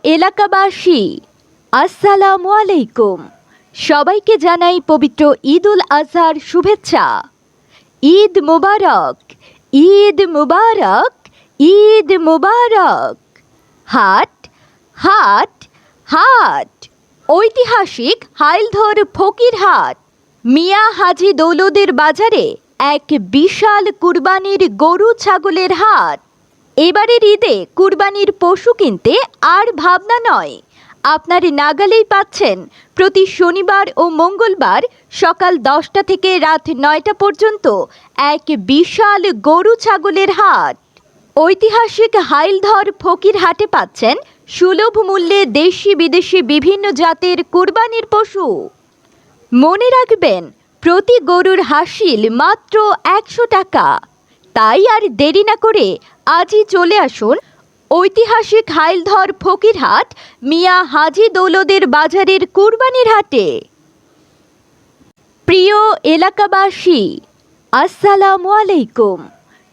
এলাকাবাসী, আসসালামু আলাইকুম। সবাইকে জানাই পবিত্র ঈদ উল আজহার শুভেচ্ছা। ঈদ মুবারক, ঈদ মুবারক, ঈদ মুবারক। হাট হাট হাট, ঐতিহাসিক হাইলধর ফকিরহাট মিয়া হাজি দৌলদের বাজারে এক বিশাল কুরবানির গরু ছাগলের হাট। এবারের ঈদে কুরবানির পশু কিনতে আর ভাবনা নয়, আপনার নাগালেই পাচ্ছেন প্রতি শনিবার ও মঙ্গলবার সকাল 10টা থেকে রাত 9টা পর্যন্ত এক বিশাল গরু ছাগলের হাট। ঐতিহাসিক হাইলধর ফকিরহাটে পাচ্ছেন সুলভ মূল্যে দেশি বিদেশি বিভিন্ন জাতের কুরবানির পশু। মনে রাখবেন, প্রতি গরুর হাসিল মাত্র 100 টাকা। তাই আর দেরি না করে আজই চলে আসুন ঐতিহাসিক হাইলধর ফকিরহাট মিয়া হাজি দৌলদের বাজারের কুরবানির হাটে। প্রিয় এলাকাবাসী, আসসালামু আলাইকুম।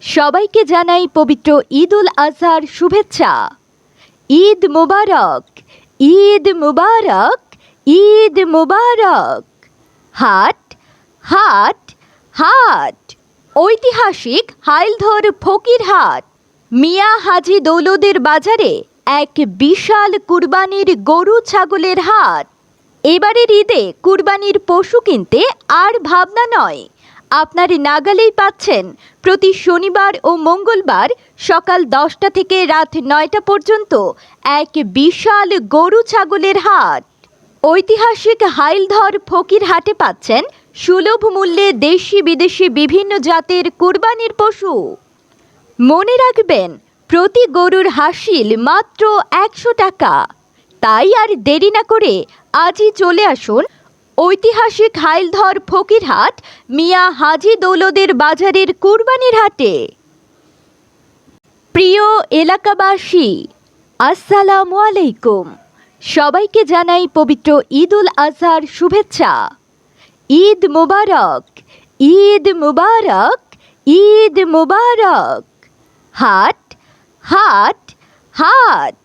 সবাইকে জানাই পবিত্র ঈদ উল আজহার শুভেচ্ছা। ঈদ মুবারক, ঈদ মুবারক, ঈদ মুবারক। হাট হাট হাট, ঐতিহাসিক হাইলধর ফকিরহাট মিয়া হাজি দৌলদের বাজারে এক বিশাল কুরবানির গরু ছাগলের হাট। এবারের ঈদে কুরবানির পশু কিনতে আর ভাবনা নয়, আপনার নাগালেই পাচ্ছেন প্রতি শনিবার ও মঙ্গলবার সকাল 10টা থেকে রাত 9টা পর্যন্ত এক বিশাল গরু ছাগলের হাট। ঐতিহাসিক হাইলধর ফকিরহাটে পাচ্ছেন সুলভ মূল্যে দেশি বিদেশি বিভিন্ন জাতের কুরবানির পশু। মনে রাখবেন, প্রতি গরুর হাসিল মাত্র 100 টাকা। তাই আর দেরি না করে আজই চলে আসুন ঐতিহাসিক হাইলধর ফকিরহাট মিয়া হাজি দৌলদের বাজারের কুরবানির হাটে। প্রিয় এলাকাবাসী, আসসালামু আলাইকুম। সবাইকে জানাই পবিত্র ঈদ উল আজহার শুভেচ্ছা। ঈদ মুবারক, ঈদ মুবারক, ঈদ মুবারক। হাট হাট হাট,